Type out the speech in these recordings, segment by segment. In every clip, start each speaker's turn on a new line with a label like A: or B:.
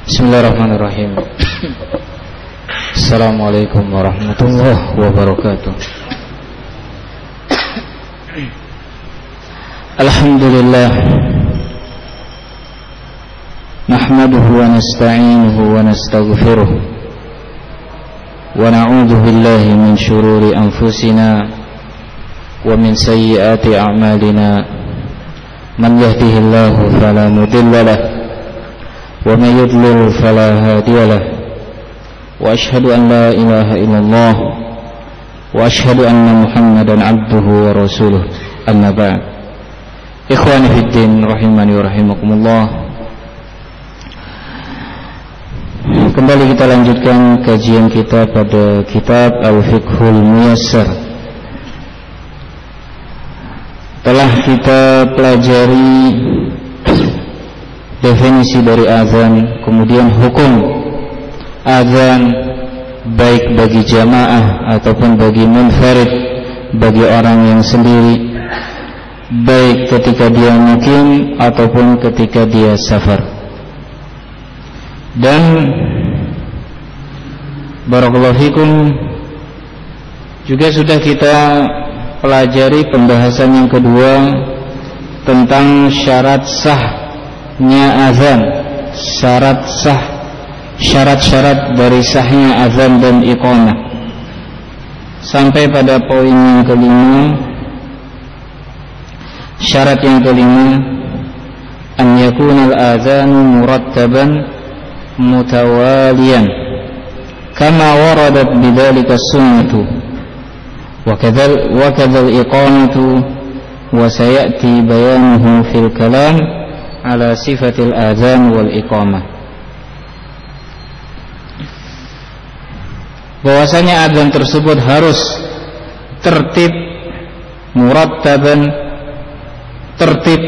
A: Bismillahirrahmanirrahim. Assalamualaikum warahmatullahi wabarakatuh. Alhamdulillah, nahmaduhu wa nasta'inuhu wa nastaghfiruh, wa na'udzu billahi min shururi anfusina wa min sayyiati a'malina. Man yahdihillahu fala mudilla lahu wa man yudlil fala hadiya lahu. Wa ashhadu an la ilaha illallah wa ashhadu anna Muhammadan abduhu wa rasuluh. Amma ba'd. Ikhwani fid din rahimani wa rahimakumullah. Kembali kita lanjutkan kajian kita pada kitab Al-Fiqhul Muyassar. Telah kita pelajari definisi dari azan, kemudian hukum azan baik bagi jamaah ataupun bagi munfarid, bagi orang yang sendiri, baik ketika dia mukim ataupun ketika dia safar. Dan barakallahu fikum, juga sudah kita pelajari pembahasan yang kedua tentang syarat sahnya azan, syarat-syarat dari sahnya azan dan iqamah, sampai pada poin yang kelima. Syarat yang kelima, an yakuna al-azanu murattaban mutawaliyan kama waradat bidzalika sunnatu wa kadzal iqamatu wa sayati bayanuhu fil kalam ala sifatil azan wal iqamah. Bahwasanya azan tersebut harus tertib, murattaban, tertib,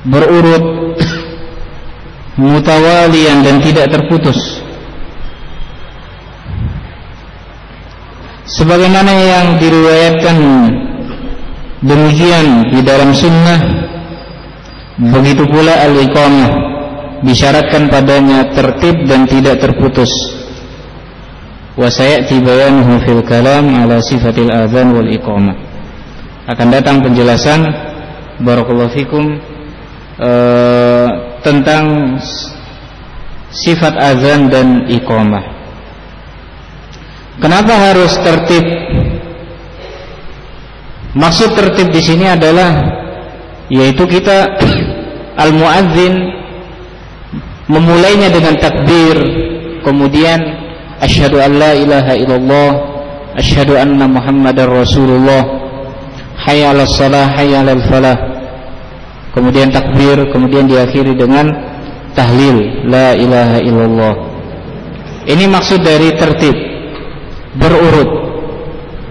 A: berurut, mutawalian, dan tidak terputus, sebagaimana yang diriwayatkan demikian di dalam sunnah. Begitu pula al-iqamah disyaratkan padanya tertib dan tidak terputus. Wa sayati bayanuhu fil kalam ala sifatil adzan wal iqamah. Akan datang penjelasan barakallahu fikum tentang sifat azan dan iqamah. Kenapa harus tertib? Maksud tertib di sini adalah yaitu kita al-muadzin memulainya dengan takbir, kemudian asyhadu an la ilaha illallah, asyhadu anna Muhammadar Rasulullah, hayya 'alas shalah, hayya 'alal falah, kemudian takbir, kemudian diakhiri dengan tahlil la ilaha illallah. Ini maksud dari tertib, berurut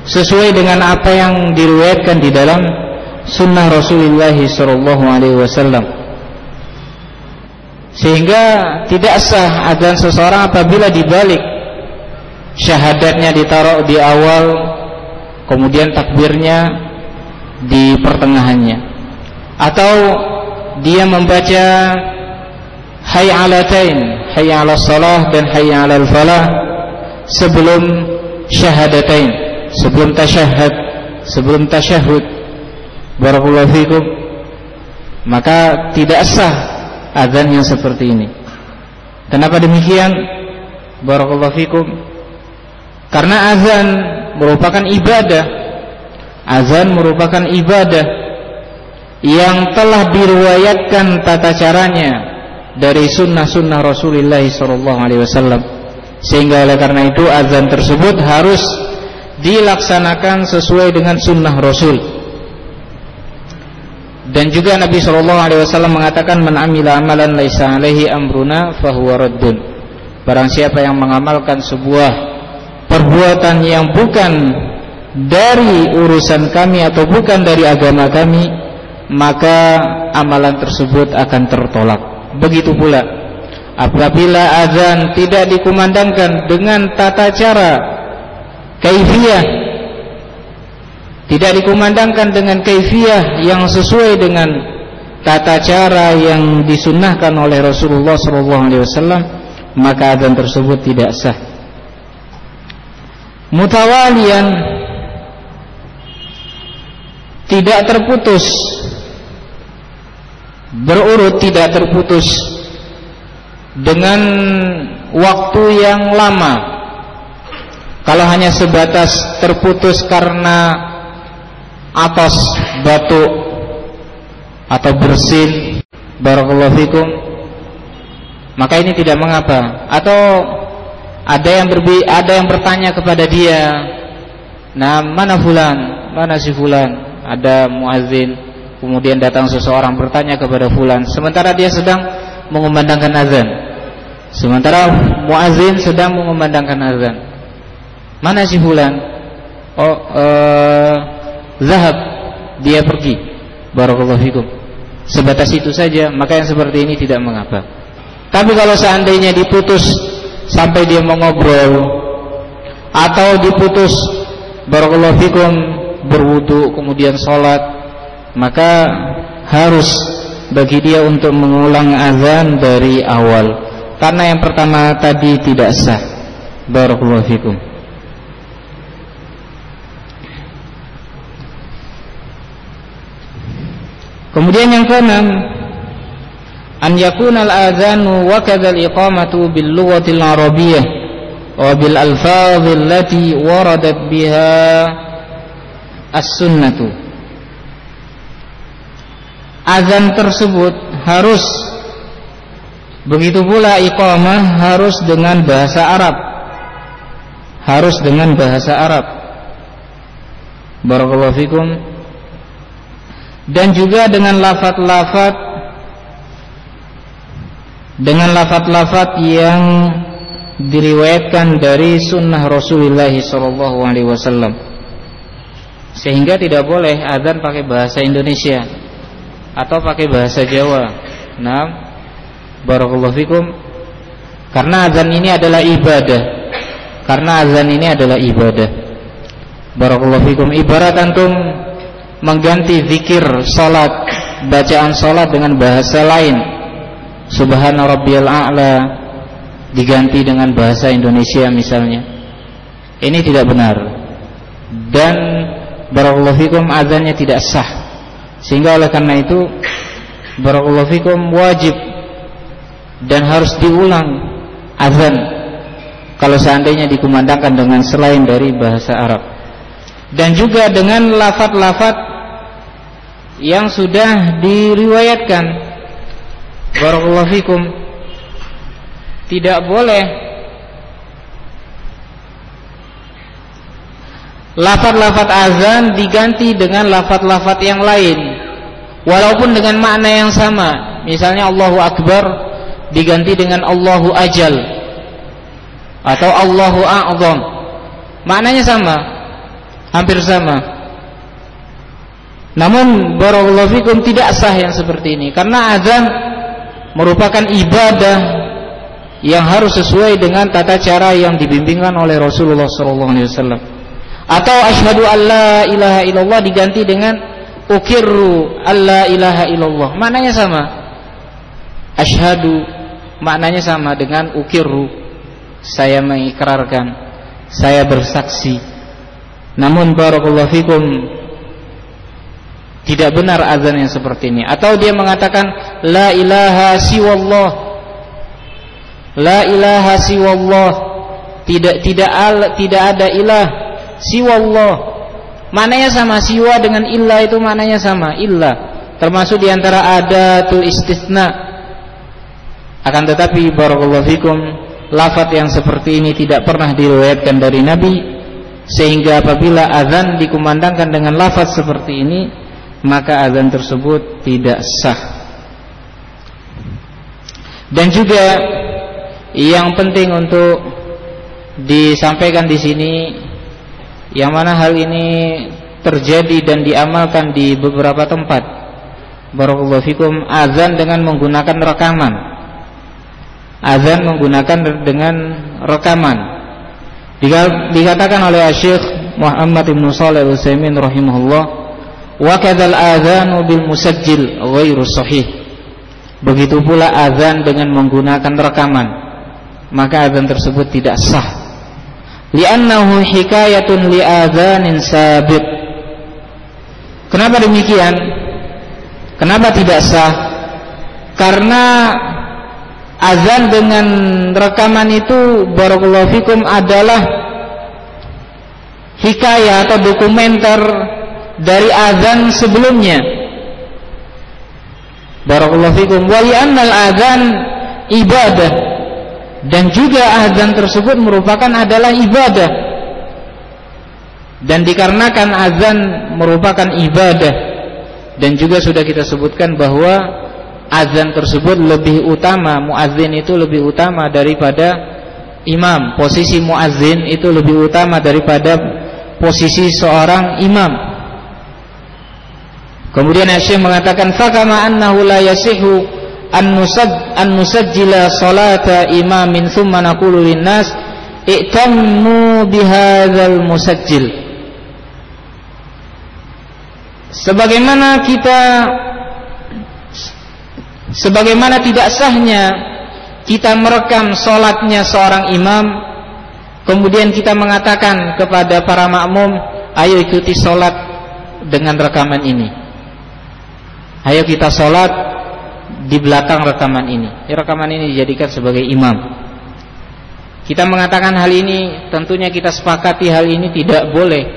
A: sesuai dengan apa yang diriwayatkan di dalam sunnah Rasulullah SAW, sehingga tidak sah azan seseorang apabila dibalik syahadatnya ditaruh di awal, kemudian takbirnya di pertengahannya, atau dia membaca hayya 'alatain, hayya 'alas shalah dan hayya 'alal falah sebelum syahadatain, sebelum tasyahud. Barakallahu fikum. Maka tidak sah azan yang seperti ini. Kenapa demikian? Barakallahu fikum. Karena azan merupakan ibadah. Azan merupakan ibadah yang telah diriwayatkan tata caranya dari sunnah-sunnah Rasulullah SAW. Sehingga oleh karena itu azan tersebut harus dilaksanakan sesuai dengan sunnah Rasul. Dan juga Nabi SAW mengatakan, man amila amalan laisa alaihi amruna fahuwa raddun. Barang siapa yang mengamalkan sebuah perbuatan yang bukan dari urusan kami atau bukan dari agama kami, maka amalan tersebut akan tertolak. Begitu pula apabila azan tidak dikumandangkan dengan tata cara kaifiyah, tidak dikumandangkan dengan kaifiyah yang sesuai dengan tata cara yang disunnahkan oleh Rasulullah SAW, maka adzan tersebut tidak sah. Mutawalian, tidak terputus, berurut, tidak terputus dengan waktu yang lama. Kalau hanya sebatas terputus karena atas batuk atau bersin, barakallahu fikum, maka ini tidak mengapa. Atau ada yang bertanya kepada dia, nah mana fulan, mana si fulan, ada muazin, kemudian datang seseorang bertanya kepada fulan, sementara dia sedang mengumandangkan azan, sementara muazin sedang mengumandangkan azan. Mana si fulan? Oh, zahab, dia pergi. Barakallahu fikum. Sebatas itu saja, maka yang seperti ini tidak mengapa. Tapi kalau seandainya diputus sampai dia mengobrol, atau diputus barakallahu fikum berwudu kemudian sholat, maka harus bagi dia untuk mengulang azan dari awal, karena yang pertama tadi tidak sah. Barakallahu fikum. Kemudian yang keenam, an yakuna al-adzanu wa kadzal iqamatu bil lughatil arabiyyah wa bil alfadhil lati waradat biha as-sunnatu. Azan tersebut harus, begitu pula iqamah harus dengan bahasa Arab, harus dengan bahasa Arab. Barakallahu fikum. Dan juga dengan lafaz-lafaz yang diriwayatkan dari sunnah Rasulullah SAW, sehingga tidak boleh azan pakai bahasa Indonesia atau pakai bahasa Jawa. Nah, barakallahu fikum, karena azan ini adalah ibadah, Barakallahu fikum. Ibarat antum mengganti zikir salat, bacaan salat dengan bahasa lain, subhana rabbiyal a'la, diganti dengan bahasa Indonesia misalnya, ini tidak benar. Dan barakallahu fikum, azannya tidak sah. Sehingga oleh karena itu barakallahu fikum, wajib dan harus diulang azan kalau seandainya dikumandangkan dengan selain dari bahasa Arab. Dan juga dengan lafaz-lafaz yang sudah diriwayatkan, barakallahu fikum, tidak boleh lafaz-lafaz azan diganti dengan lafaz-lafaz yang lain walaupun dengan makna yang sama. Misalnya Allahu Akbar diganti dengan Allahu Ajal atau Allahu A'zam, maknanya sama, hampir sama. Namun barakallahu fikum, tidak sah yang seperti ini, karena azan merupakan ibadah yang harus sesuai dengan tata cara yang dibimbingkan oleh Rasulullah SAW. Atau asyhadu alla ilaha illallah diganti dengan ukirru alla ilaha illallah, maknanya sama. Asyhadu maknanya sama dengan ukirru, saya mengikrarkan, saya bersaksi. Namun barakallahu fikum, tidak benar azan yang seperti ini. Atau dia mengatakan la ilaha siwallah, la ilaha siwallah, tidak ada ilah siwallah, maknanya sama. Siwa dengan illah itu maknanya sama, illah termasuk diantara adatul istisna. Akan tetapi barakallahu fikum, lafaz yang seperti ini tidak pernah diriwayatkan dari Nabi, sehingga apabila azan dikumandangkan dengan lafaz seperti ini, maka azan tersebut tidak sah. Dan juga yang penting untuk disampaikan di sini, yang mana hal ini terjadi dan diamalkan di beberapa tempat, barakallahu fikum, azan dengan menggunakan rekaman. Azan menggunakan dengan rekaman. Dikatakan oleh Syekh Muhammad ibn Shalih Al-Utsaimin rahimahullah, wa kadzal adzanu bil musajjil ghairu sahih. Begitu pula azan dengan menggunakan rekaman, maka azan tersebut tidak sah. Li'annahu hikayatun li adzanin sabiq. Kenapa demikian? Kenapa tidak sah? Karena azan dengan rekaman itu barakallahu fikum adalah hikayah atau dokumenter dari azan sebelumnya. Barakallahu fikum. Wa li'annal azan ibadah, dan juga azan tersebut merupakan adalah ibadah. Dan dikarenakan azan merupakan ibadah, dan juga sudah kita sebutkan bahwa azan tersebut lebih utama, muadzin itu lebih utama daripada imam. Posisi muadzin itu lebih utama daripada posisi seorang imam. Kemudian Syekh mengatakan, fakama annahu la yasihu an nusajjila salata imamin thumma naqulu linnas i'tammu bihadzal musajjil. Sebagaimana tidak sahnya kita merekam salatnya seorang imam, kemudian kita mengatakan kepada para makmum, ayo ikuti salat dengan rekaman ini. Ayo kita salat di belakang rekaman ini. Rekaman ini dijadikan sebagai imam. Kita mengatakan hal ini, tentunya kita sepakati hal ini tidak boleh.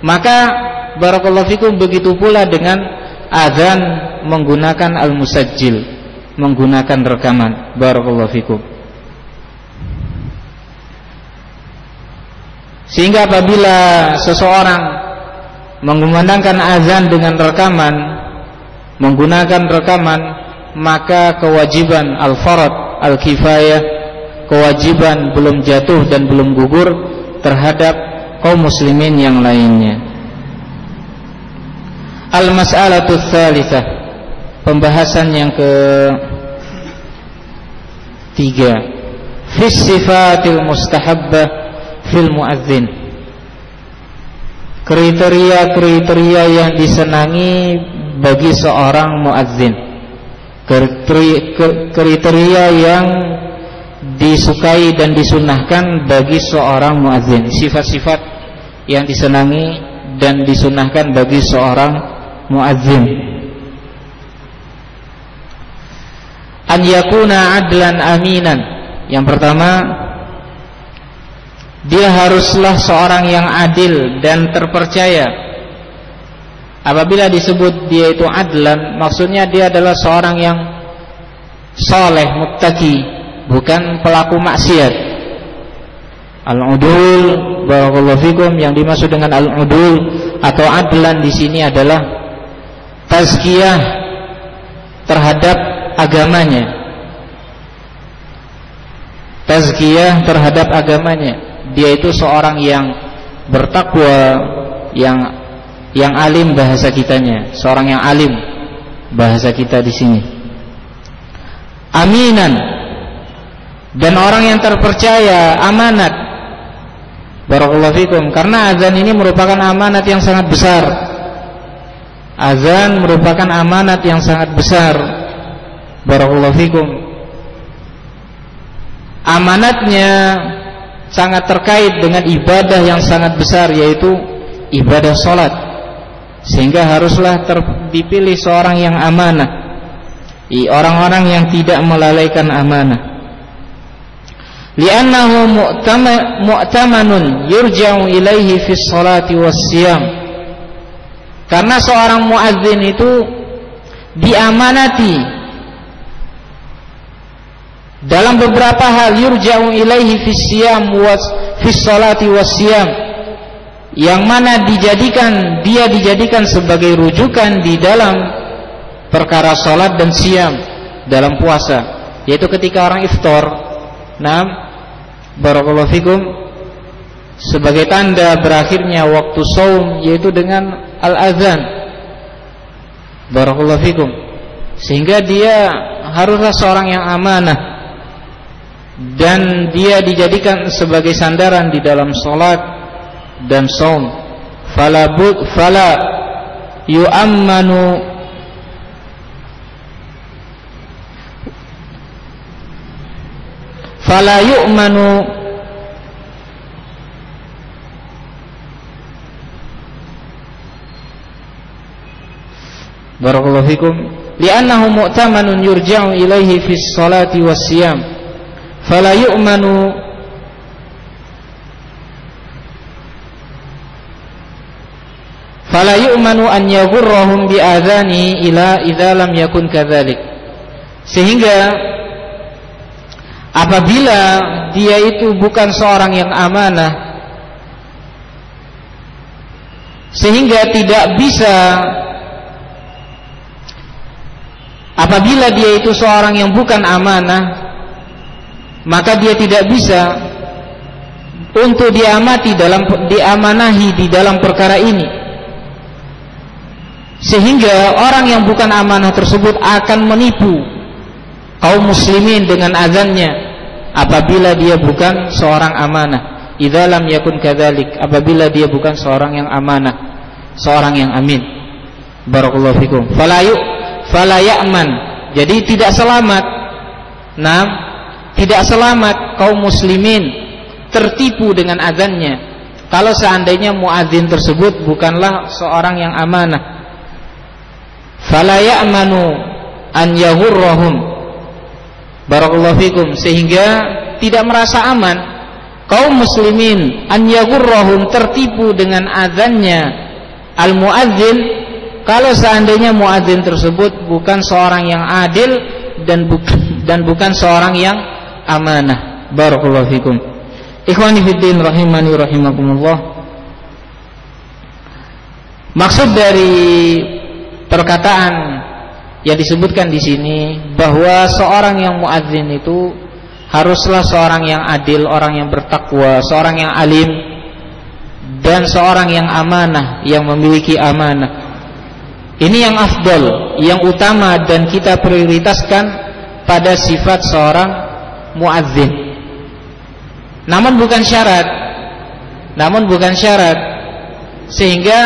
A: Maka barakallahu fikum, begitu pula dengan azan menggunakan al-musajjil, menggunakan rekaman. Barakallahu fikum. Sehingga apabila seseorang mengumandangkan azan dengan rekaman, menggunakan rekaman, maka kewajiban al-farad, al-kifayah, kewajiban belum jatuh dan belum gugur terhadap kaum muslimin yang lainnya. Al-mas'alatu tsalitsah, pembahasan yang ketiga, fi sifatil mustahabbah fil muadzin, kriteria-kriteria yang disenangi bagi seorang muadzin, kriteria yang disukai dan disunahkan bagi seorang muadzin, sifat-sifat yang disenangi dan disunahkan bagi seorang muadzin. An yakuna adlan aminan. Yang pertama, dia haruslah seorang yang adil dan terpercaya. Apabila disebut dia itu adlan, maksudnya dia adalah seorang yang saleh, muttaqi, bukan pelaku maksiat. Al-udul, barakallahu fikum, yang dimaksud dengan al-udul atau adlan di sini adalah tazkiyah terhadap agamanya. Tazkiyah terhadap agamanya. Dia itu seorang yang bertakwa, yang alim bahasa kitanya, seorang yang alim bahasa kita di sini. Aminan, dan orang yang terpercaya, amanat. Barakallahu fikum, karena azan ini merupakan amanat yang sangat besar. Azan merupakan amanat yang sangat besar. Barakallahu fikum. Amanatnya sangat terkait dengan ibadah yang sangat besar, yaitu ibadah salat. Sehingga haruslah dipilih seorang yang amanah, orang-orang yang tidak melalaikan amanah. Li'annahu mu'tamanun yurja'u ilaihi fi sholati wassiyam. Karena seorang muadzin itu diamanati dalam beberapa hal, yurja'u ilaihi fi siyam fi sholati wassiyam, yang mana dia dijadikan sebagai rujukan di dalam perkara salat dan siam, dalam puasa, yaitu ketika orang iftar. Naam, barakallahu fikum, sebagai tanda berakhirnya waktu saum, yaitu dengan al-azan. Barakallahu fikum. Sehingga dia haruslah seorang yang amanah, dan dia dijadikan sebagai sandaran di dalam salat, dan saum. Fala yu'ammanu barakallahu fikum li'annahu mu'tamanun yurja'u ilaihi fis salati was siyam fala yu'manu an yaghurrahum bi adhani ila idza lam yakun kadzalik. Sehingga apabila dia itu bukan seorang yang amanah, sehingga tidak bisa, apabila dia itu seorang yang bukan amanah, maka dia tidak bisa untuk diamanahi di dalam perkara ini. Sehingga orang yang bukan amanah tersebut akan menipu kaum muslimin dengan azannya apabila dia bukan seorang amanah. Idza lam yakun kadzalik, apabila dia bukan seorang yang amanah, seorang yang amin. Barakallahu fikum. Fala ya'man. Jadi tidak selamat. Nah, tidak selamat kaum muslimin tertipu dengan azannya kalau seandainya muadzin tersebut bukanlah seorang yang amanah. Fala ya'manu an yaghurrahum, barakallahu fikum, sehingga tidak merasa aman kaum muslimin an yaghurrahum, tertipu dengan azannya al muadzin kalau seandainya muadzin tersebut bukan seorang yang adil dan bukan seorang yang amanah. Barakallahu fikum. Ikhwani fiddin rahimani rahimakumullah. Maksud dari perkataan yang disebutkan di sini bahwa seorang yang muadzin itu haruslah seorang yang adil, orang yang bertakwa, seorang yang alim, dan seorang yang amanah, yang memiliki amanah. Ini yang afdal, yang utama, dan kita prioritaskan pada sifat seorang muadzin. Namun bukan syarat. Sehingga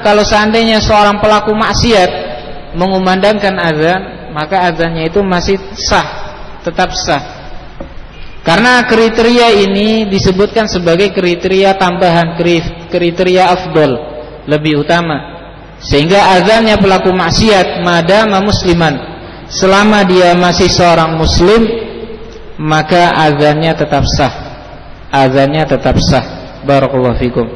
A: kalau seandainya seorang pelaku maksiat mengumandangkan azan, maka azannya itu masih sah, tetap sah. Karena kriteria ini disebutkan sebagai kriteria tambahan, kriteria afdal, lebih utama. Sehingga azannya pelaku maksiat madama musliman, selama dia masih seorang muslim, maka azannya tetap sah. Azannya tetap sah. Barakallahu fikum.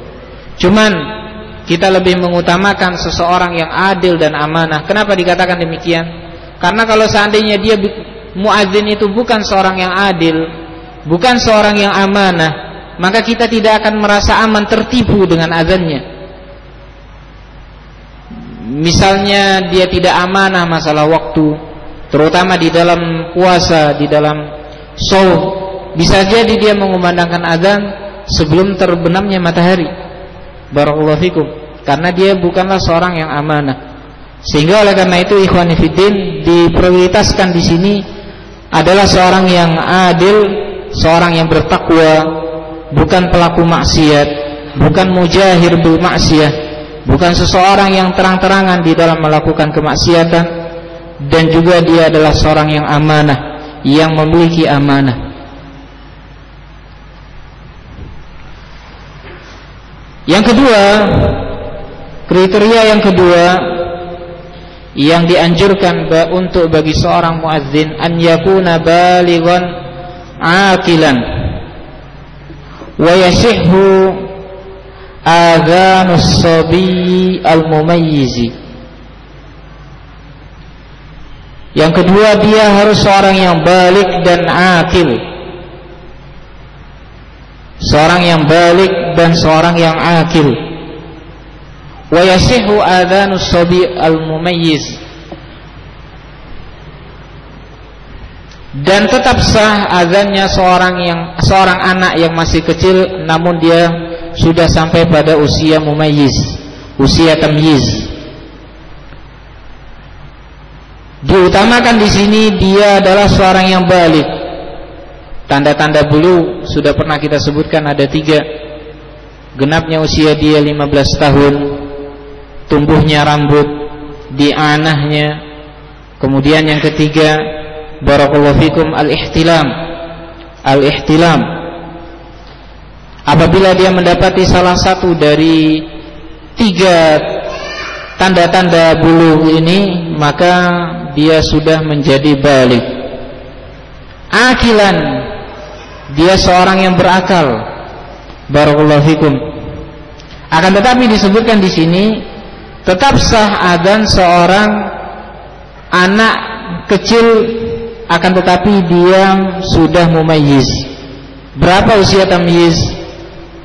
A: Cuman kita lebih mengutamakan seseorang yang adil dan amanah. Kenapa dikatakan demikian? Karena kalau seandainya dia muadzin itu bukan seorang yang adil, bukan seorang yang amanah, maka kita tidak akan merasa aman, tertipu dengan azannya. Misalnya dia tidak amanah masalah waktu, terutama di dalam puasa, di dalam shaum, bisa jadi dia mengumandangkan azan sebelum terbenamnya matahari. Barakallahu fikum. Karena dia bukanlah seorang yang amanah. Sehingga oleh karena itu ikhwani fiddin, diprioritaskan di sini adalah seorang yang adil, seorang yang bertakwa, bukan pelaku maksiat, bukan mujahir bil maksiyah, bukan seseorang yang terang-terangan di dalam melakukan kemaksiatan, dan juga dia adalah seorang yang amanah, yang memiliki amanah. Yang kedua, kriteria yang kedua yang dianjurkan untuk bagi seorang muadzin, an yakuna balighan aqilan wa yashihhu adhanus sabi al-mumayyizi. Yang kedua, dia harus seorang yang baligh dan aqil, seorang yang baligh dan seorang yang aqil. Wa yasihu adhanus sabi al-mumayyiz, dan tetap sah azannya seorang anak yang masih kecil namun dia sudah sampai pada usia mumayyiz, usia tamyiz. Diutamakan di sini dia adalah seorang yang baligh. Tanda-tanda bulu sudah pernah kita sebutkan ada 3. genapnya usia dia 15 tahun, tumbuhnya rambut di anahnya. Kemudian yang ketiga, barakallahu fikum, al-ihtilam. Al-ihtilam, apabila dia mendapati salah satu dari 3 tanda-tanda bulughh ini, maka dia sudah menjadi baligh. Akilan, dia seorang yang berakal. Barakallahu fikum. Akan tetapi disebutkan di sini tetap sah adzan seorang anak kecil, akan tetapi dia sudah mumayyiz. Berapa usia tamyiz?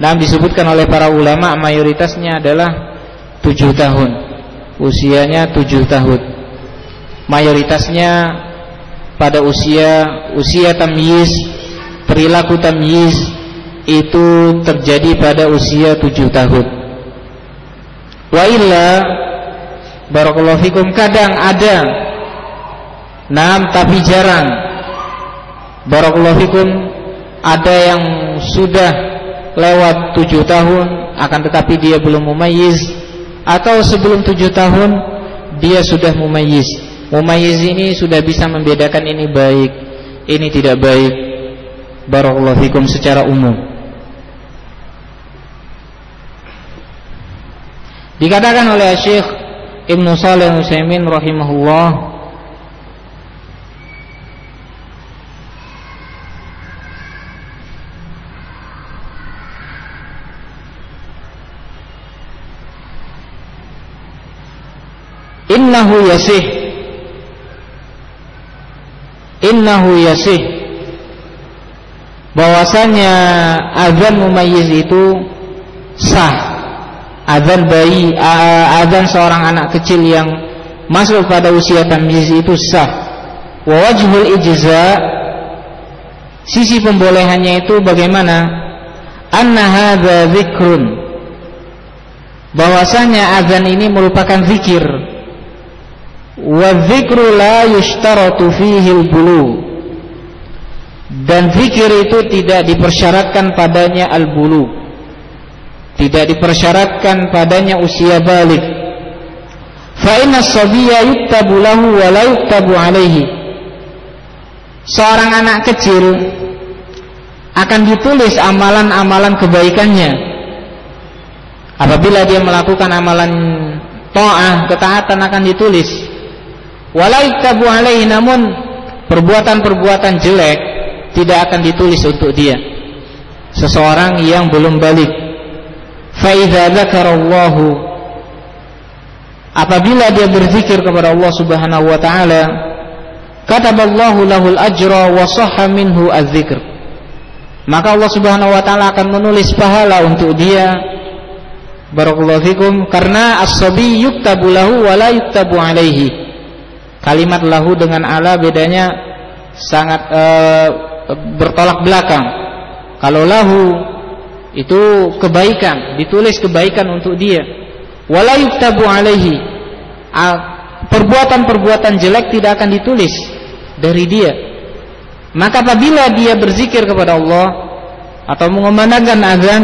A: Nah, disebutkan oleh para ulama mayoritasnya adalah 7 tahun. Usianya 7 tahun. Mayoritasnya pada usia tamyiz, perilaku tamyiz itu terjadi pada usia 7 tahun. Wa illa, barakallahu fikum, kadang ada, tapi jarang, barakallahu fikum, ada yang sudah lewat 7 tahun akan tetapi dia belum mumayyiz, atau sebelum 7 tahun dia sudah mumayyiz. Mumayyiz ini sudah bisa membedakan ini baik, ini tidak baik, barakallahu fikum, secara umum. Dikatakan oleh Syekh Ibnu Shalih Al-Utsaimin rahimahullah, innahu yasih, bahwasanya azan mumayyiz itu sah. Azan bayi, azan seorang anak kecil yang masuk pada usia tamyiz itu sah. Wa wajhul ijza, sisi pembolehannya itu bagaimana? Anna hadza dzikrun, bahwasanya azan ini merupakan zikir. Wa dzikru la yushtaratu fihi al-bulugh, dan zikir itu tidak dipersyaratkan padanya al-bulugh, tidak dipersyaratkan padanya usia baligh. Fa inna as-sabiyya yuktabu lahu wa la yuktabu alaihi, seorang anak kecil akan ditulis amalan-amalan kebaikannya apabila dia melakukan amalan ta'ah, ketaatan, akan ditulis. Wala yuktabu alaihi, namun perbuatan-perbuatan jelek tidak akan ditulis untuk dia, seseorang yang belum baligh. Fa idza dzakarallahu, apabila dia berzikir kepada Allah Subhanahu wa taala, kataballahu lahul ajra wa sahha minhu az-dzikr, maka Allah Subhanahu wa taala akan menulis pahala untuk dia. Barakallahu fikum, karena as-sabi yuktabu lahu wa la yuktabu alaihi. Kalimat lahu dengan ala bedanya sangat bertolak belakang. Kalau lahu itu kebaikan, ditulis kebaikan untuk dia. Wala yuktabu alaihi, perbuatan-perbuatan jelek tidak akan ditulis dari dia. Maka apabila dia berzikir kepada Allah atau mengumandangkan azan,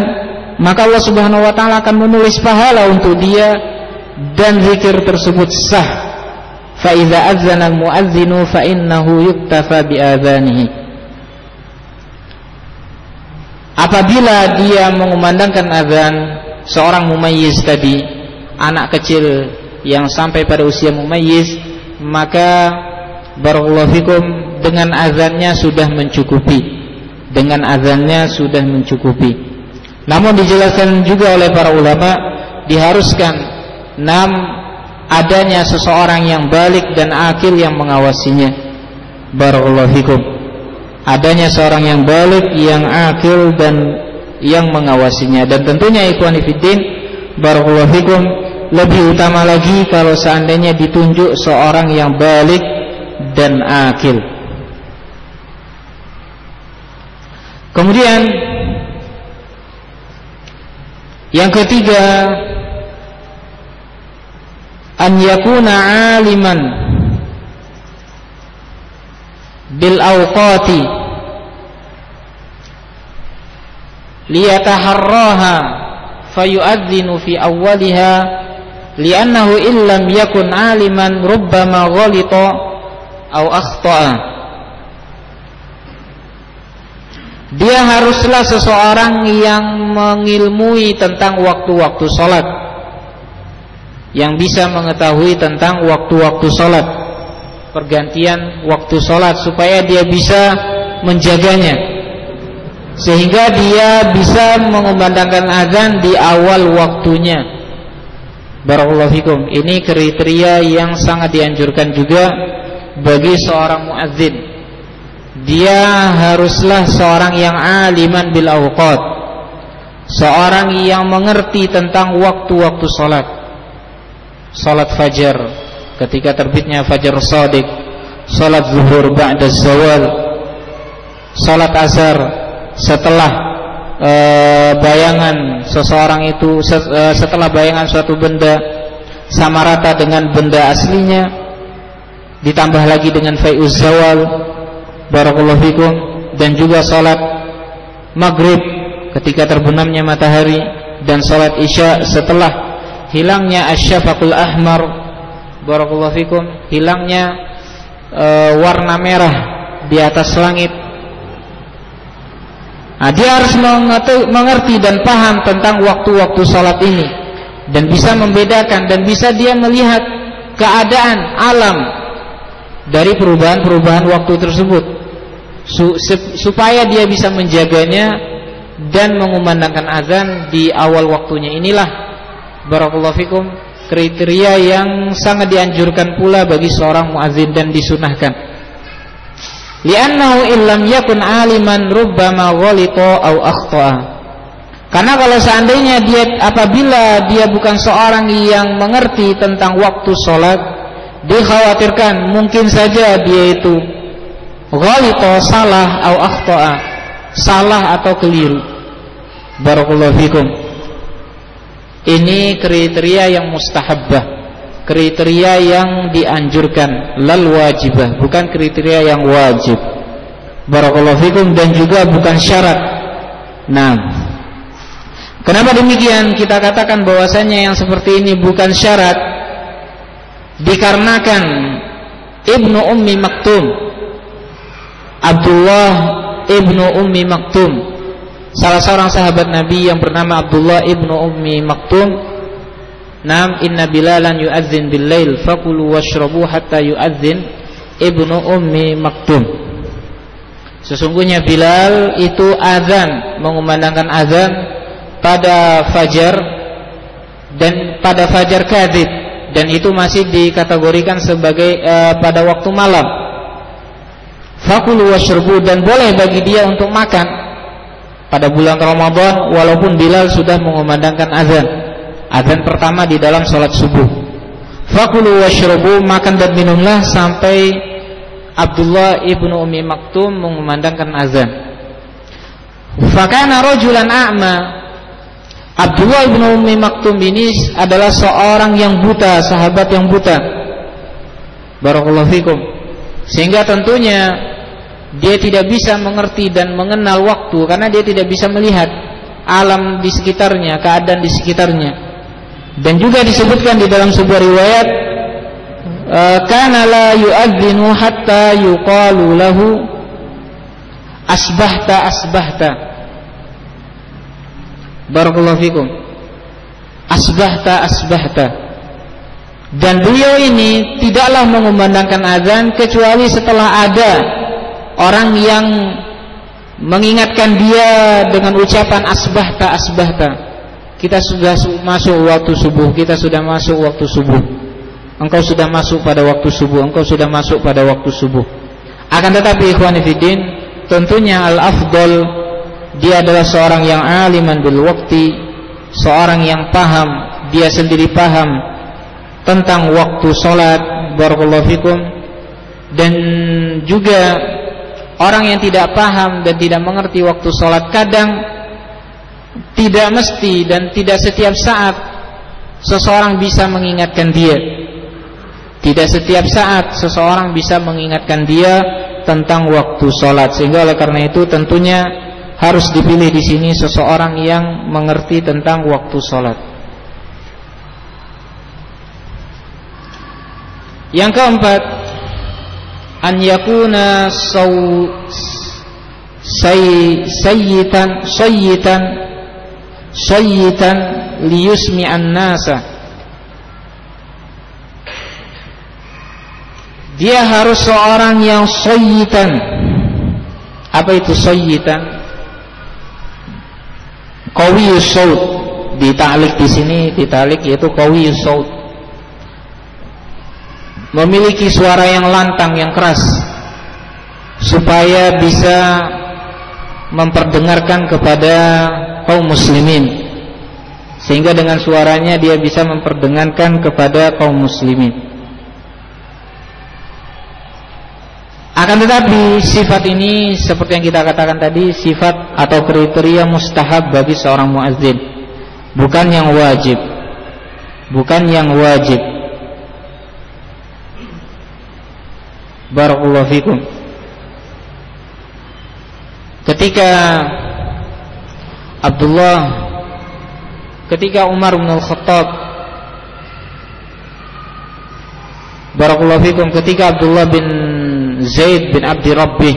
A: maka Allah Subhanahu wa taala akan menulis pahala untuk dia dan zikir tersebut sah. Fa idza adzana al-muadzinu fa innahu yuktafa bi adzanihi, apabila dia mengumandangkan azan, seorang mumayyiz tadi, anak kecil yang sampai pada usia mumayyiz, maka barakallahu fikum, dengan azannya sudah mencukupi, dengan azannya sudah mencukupi. Namun dijelaskan juga oleh para ulama, diharuskan adanya seseorang yang baligh dan akil yang mengawasinya. Barakallahu fikum, adanya seorang yang baligh, yang akil dan yang mengawasinya. Dan tentunya ikhwani fiddin, barakallahu fikum, lebih utama lagi kalau seandainya ditunjuk seorang yang baligh dan akil. Kemudian yang ketiga, an yakuna aliman bil awqati liyataharraha fayu'adzinu fi awwaliha li'annahu illam yakun 'aliman rubbama ghalita aw akhta'a. Dia haruslah seseorang yang mengilmui tentang waktu-waktu salat, yang bisa mengetahui tentang waktu-waktu salat, pergantian waktu salat, supaya dia bisa menjaganya, sehingga dia bisa mengumandangkan azan di awal waktunya. Barakallahu fikum. Ini kriteria yang sangat dianjurkan juga bagi seorang muadzin. Dia haruslah seorang yang aliman bil awqat, seorang yang mengerti tentang waktu-waktu salat. Salat fajar ketika terbitnya fajar shadiq, salat zuhur ba'da zawal, salat asar setelah bayangan seseorang itu, setelah bayangan suatu benda sama rata dengan benda aslinya, ditambah lagi dengan fai'uz zawal. Barakallahu fikum. Dan juga salat maghrib ketika terbenamnya matahari, dan salat isya setelah hilangnya asyafaqul ahmar. Barakallahu fikum. Hilangnya warna merah di atas langit. Nah, dia harus mengerti dan paham tentang waktu-waktu salat ini, dan bisa membedakan, dan bisa dia melihat keadaan alam dari perubahan-perubahan waktu tersebut, supaya dia bisa menjaganya dan mengumandangkan azan di awal waktunya. Inilah barakallahu fikum kriteria yang sangat dianjurkan pula bagi seorang muadzin dan disunahkan. Li'annahu illam yakun 'aliman rubbama ghalita aw akhta'a. Karena kalau seandainya apabila dia bukan seorang yang mengerti tentang waktu salat, dikhawatirkan mungkin saja dia itu ghalita, salah, atau akhta'a, salah atau keliru. Barakallahu fikum. Ini kriteria yang mustahabbah, kriteria yang dianjurkan, lal wajibah, bukan kriteria yang wajib. Barakallahu fikum. Dan juga bukan syarat. Nah, kenapa demikian? Kita katakan bahwasanya yang seperti ini bukan syarat, dikarenakan Ibnu Ummi Maktum, Abdullah Ibnu Ummi Maktum, salah seorang sahabat Nabi yang bernama Abdullah Ibnu Ummi Maktum, nam inna Bilalan yu'adzin bil lail fakulu washrabu hatta yu'adzin Ibnu Ummi Maktum. Sesungguhnya Bilal itu azan, mengumandangkan azan pada fajar, dan pada fajar kadzib, dan itu masih dikategorikan sebagai pada waktu malam. Fakulu washrabu, dan boleh bagi dia untuk makan pada bulan Ramadan walaupun Bilal sudah mengumandangkan azan. Azan pertama di dalam salat subuh. Fakulu washrabu, makan dan minumlah sampai Abdullah Ibnu Ummi Maktum mengumandangkan azan. Fakana rajulan a'ma. Abdullah Ibnu Ummi Maktum ini adalah seorang yang buta, sahabat yang buta. Barakallahu fikum. Sehingga tentunya dia tidak bisa mengerti dan mengenal waktu, karena dia tidak bisa melihat alam di sekitarnya, keadaan di sekitarnya. Dan juga disebutkan di dalam sebuah riwayat, kana la yu'adzinu hatta yuqalu lahu asbahta asbahta. Barakallahu fikum. Asbahta asbahta. Dan beliau ini tidaklah mengumandangkan azan kecuali setelah ada orang yang mengingatkan dia dengan ucapan asbahta asbahta. Kita sudah masuk waktu subuh, kita sudah masuk waktu subuh. Engkau sudah masuk pada waktu subuh, engkau sudah masuk pada waktu subuh. Akan tetapi ikhwani fiddin, tentunya al-afdal dia adalah seorang yang aliman bil waqti, seorang yang paham, dia sendiri paham tentang waktu salat. Barakallahu fikum. Dan juga orang yang tidak paham dan tidak mengerti waktu salat, kadang tidak mesti dan tidak setiap saat seseorang bisa mengingatkan dia. Tidak setiap saat seseorang bisa mengingatkan dia tentang waktu salat. Sehingga oleh karena itu tentunya harus dipilih di sini seseorang yang mengerti tentang waktu sholat. Yang keempat, an yakuna sayyitan liyusmi'an nasa. Dia harus seorang yang sayyitan. Apa itu sayyitan? Qawiyus saut. Dita'lik di sini, dita'lik yaitu qawiyus saut. Memiliki suara yang lantang, yang keras, supaya bisa memperdengarkan kepada kaum muslimin, sehingga dengan suaranya dia bisa memperdengarkan kepada kaum muslimin. Akan tetapi sifat ini seperti yang kita katakan tadi, sifat atau kriteria mustahab bagi seorang muadzin, bukan yang wajib. Bukan yang wajib. Barakallahu fikum. Ketika Umar bin Al-Khattab, barakallahu fikum, ketika Abdullah bin Zaid bin Abdi Rabbih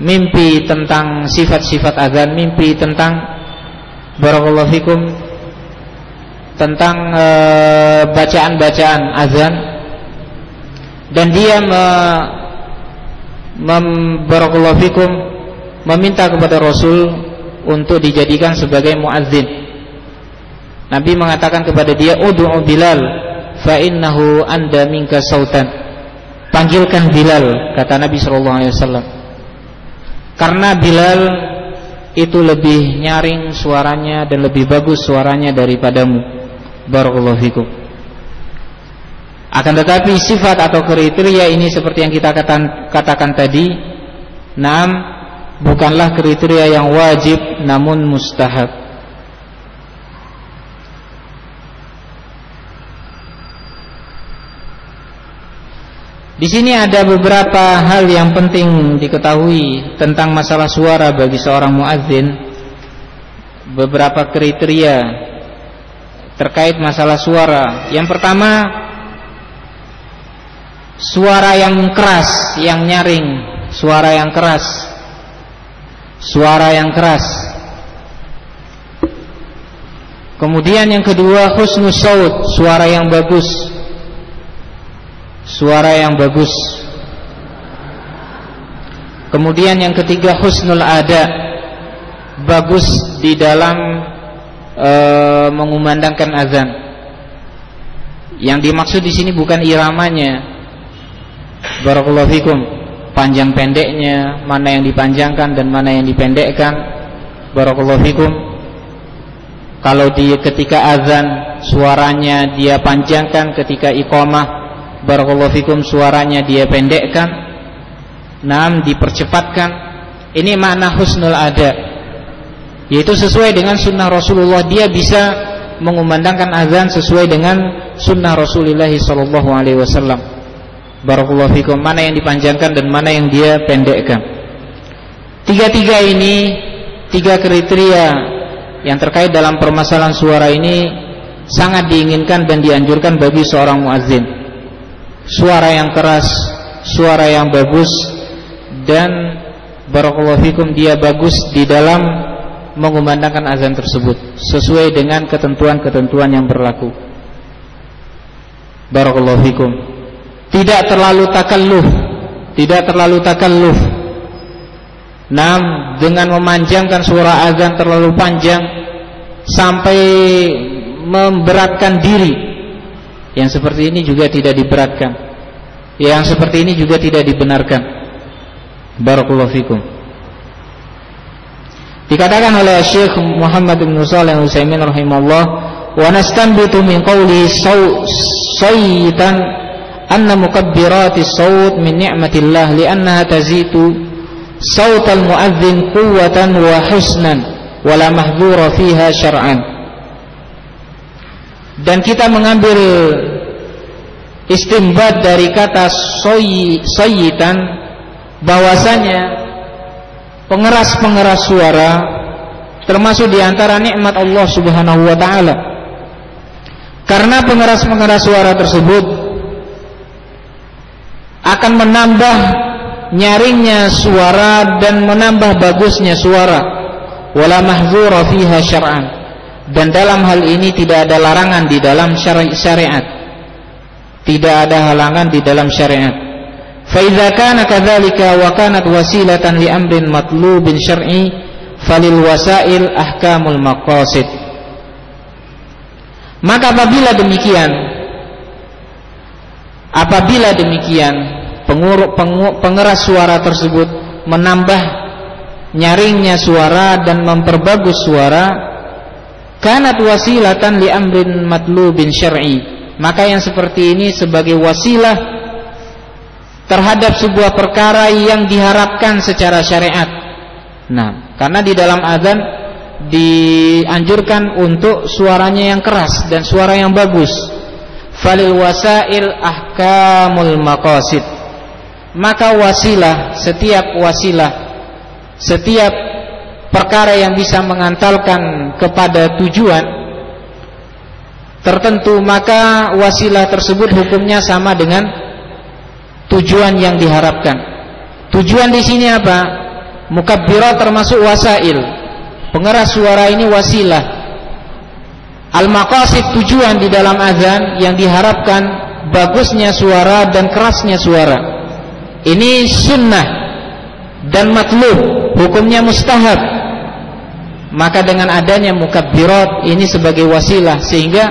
A: mimpi tentang sifat-sifat azan, mimpi tentang barakallahu fikum tentang bacaan-bacaan azan, dan dia barakallahu fikum meminta kepada Rasul untuk dijadikan sebagai muadzin. Nabi mengatakan kepada dia, ud'u Bilal fa innahu anda minka sautan. Panggilkan Bilal, kata Nabi SAW, karena Bilal itu lebih nyaring suaranya dan lebih bagus suaranya daripadamu. Barakallahu fikum. Akan tetapi sifat atau kriteria ini seperti yang kita katakan tadi, bukanlah kriteria yang wajib, namun mustahab. Di sini ada beberapa hal yang penting diketahui tentang masalah suara bagi seorang muadzin. Beberapa kriteria terkait masalah suara. Yang pertama, suara yang keras, yang nyaring, suara yang keras. Suara yang keras. Kemudian yang kedua, husnus saut, suara yang bagus. Suara yang bagus. Kemudian yang ketiga, husnul ada, bagus di dalam mengumandangkan azan. Yang dimaksud di sini bukan iramanya, barakallahu fikum, panjang pendeknya, mana yang dipanjangkan dan mana yang dipendekkan, barakallahu fikum. Kalau ketika azan suaranya dia panjangkan, ketika iqamah barakallahu fikum suaranya dia pendekkan, dipercepatkan. Ini makna husnul ada, yaitu sesuai dengan sunnah Rasulullah. Dia bisa mengumandangkan azan sesuai dengan sunnah Rasulullah SAW. Barakallahu fikum, mana yang dipanjangkan dan mana yang dia pendekkan. Tiga-tiga ini, tiga kriteria yang terkait dalam permasalahan suara ini sangat diinginkan dan dianjurkan bagi seorang muadzin. Suara yang keras, suara yang bagus, dan barakallahu fikum dia bagus di dalam mengumandangkan azan tersebut sesuai dengan ketentuan-ketentuan yang berlaku. Barakallahu fikum. Tidak terlalu takalluf. Dengan memanjangkan suara azan terlalu panjang sampai memberatkan diri. Yang seperti ini juga tidak diberatkan. Yang seperti ini juga tidak dibenarkan. Barakallahu fikum. Dikatakan oleh Syekh Muhammad bin Shalih Al-Utsaimin rahimahullah, wa nastanbitu min qawli sayyitan anna mukabbiratis saut min ni'matillah li'annaha tazitu sautal muadzin quwwatan wa husnan wa la mahdhura fiha syar'an. Dan kita mengambil istinbat dari kata sayyitan, bahwasanya pengeras-pengeras suara termasuk diantara nikmat Allah Subhanahu wa ta'ala. Karena pengeras-pengeras suara tersebut akan menambah nyaringnya suara dan menambah bagusnya suara. Wala mahdzura fiha syar'an, dan dalam hal ini tidak ada larangan di dalam syariat. Tidak ada halangan di dalam syariat. Fa idza kana kadzalika wa kanat wasilatan li amrin matlubin syar'i falil wasail ahkamul maqasid. Maka apabila demikian pengeras suara tersebut menambah nyaringnya suara dan memperbagus suara, kanat wasilatan li amrin matlubin syar'i, maka yang seperti ini sebagai wasilah terhadap sebuah perkara yang diharapkan secara syariat. Nah, karena di dalam azan dianjurkan untuk suaranya yang keras dan suara yang bagus. Falil wasail ahkamul maqasid, maka setiap perkara yang bisa mengantarkan kepada tujuan tertentu, maka wasilah tersebut hukumnya sama dengan tujuan yang diharapkan. Tujuan di sini apa? Mukabbirat termasuk wasail. Pengeras suara ini wasilah. Al-maqasid tujuan di dalam azan yang diharapkan bagusnya suara dan kerasnya suara. Ini sunnah dan matlub, hukumnya mustahab. Maka dengan adanya mukabbirat ini sebagai wasilah, sehingga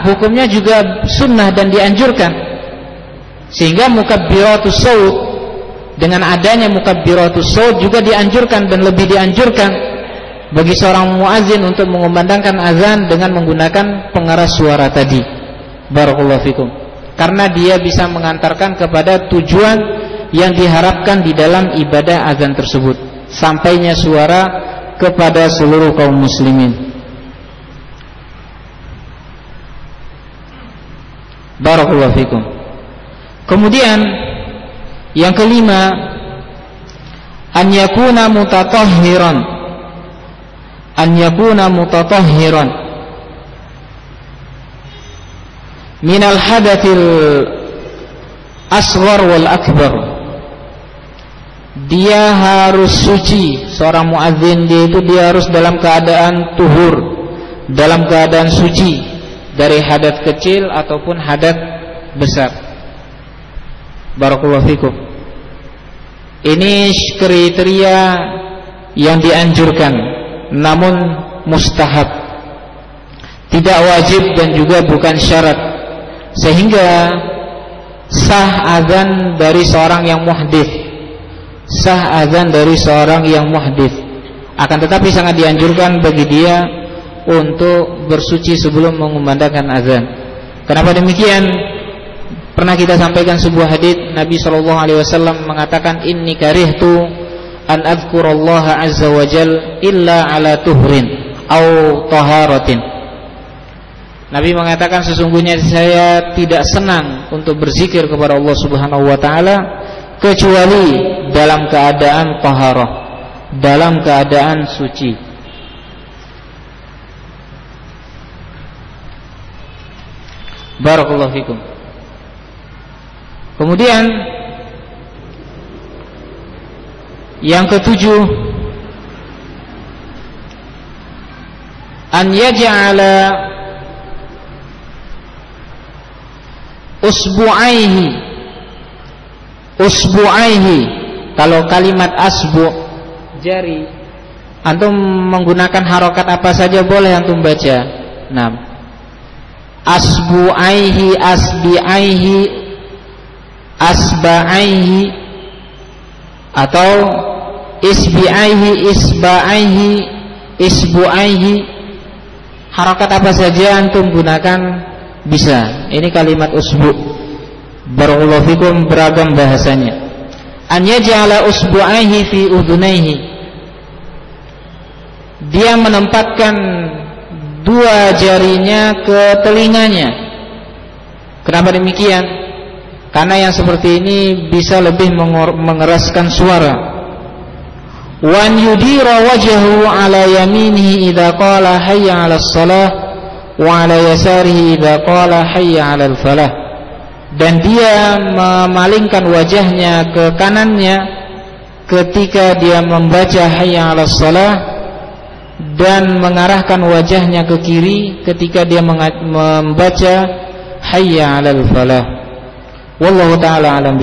A: hukumnya juga sunnah dan dianjurkan. Sehingga mukabbiratus shaut, dengan adanya mukabbiratus shaut juga dianjurkan dan lebih dianjurkan bagi seorang muazin untuk mengumandangkan azan dengan menggunakan pengeras suara tadi. Barakallahu fikum. Karena dia bisa mengantarkan kepada tujuan yang diharapkan di dalam ibadah azan tersebut, sampainya suara kepada seluruh kaum muslimin. Barakallahu fikum. Kemudian yang kelima, an yakuna mutatahhiran minal hadatsil asghar wal akbar. Dia harus suci, seorang muadzin dia harus dalam keadaan tuhur, dalam keadaan suci dari hadat kecil ataupun hadat besar. Barakallahu fikum. Ini kriteria yang dianjurkan, namun mustahab, tidak wajib dan juga bukan syarat, sehingga sah azan dari seorang yang muhdits. Akan tetapi sangat dianjurkan bagi dia untuk bersuci sebelum mengumandangkan azan. Kenapa demikian? Pernah kita sampaikan sebuah hadits, Nabi SAW mengatakan, inni karihtu an adzkurallaha azza wa jal illa ala tuhrin au taharatin. Nabi mengatakan, sesungguhnya saya tidak senang untuk berzikir kepada Allah Subhanahu wa ta'ala kecuali dalam keadaan taharah, dalam keadaan suci. Barakallahu fikum. Kemudian yang ketujuh, an yaj'ala usbu'aihi. Kalau kalimat asbu' jari, antum menggunakan harokat apa saja boleh antum baca. Asbu'aihi, asbi'aihi, asba'aihi, atau isbi'aihi, isba'aihi, isbu'aihi. Harokat apa saja antum gunakan bisa. Ini kalimat usbu'. Barakallahu fikum, beragam bahasanya. An yaj'ala usbu'aihi fi udhunaihi. Dia menempatkan dua jarinya ke telinganya. Kenapa demikian? Karena yang seperti ini bisa lebih mengeraskan suara. wa an yudira wajhahu ala yaminihi idza qala hayya 'alas shalah wa ala yasarihi idza qala hayya 'alal falah, dan dia memalingkan wajahnya ke kanannya ketika dia membaca hayya 'alas shalah, dan mengarahkan wajahnya ke kiri ketika dia membaca hayya 'alal falah. Wallahu ta'ala alam.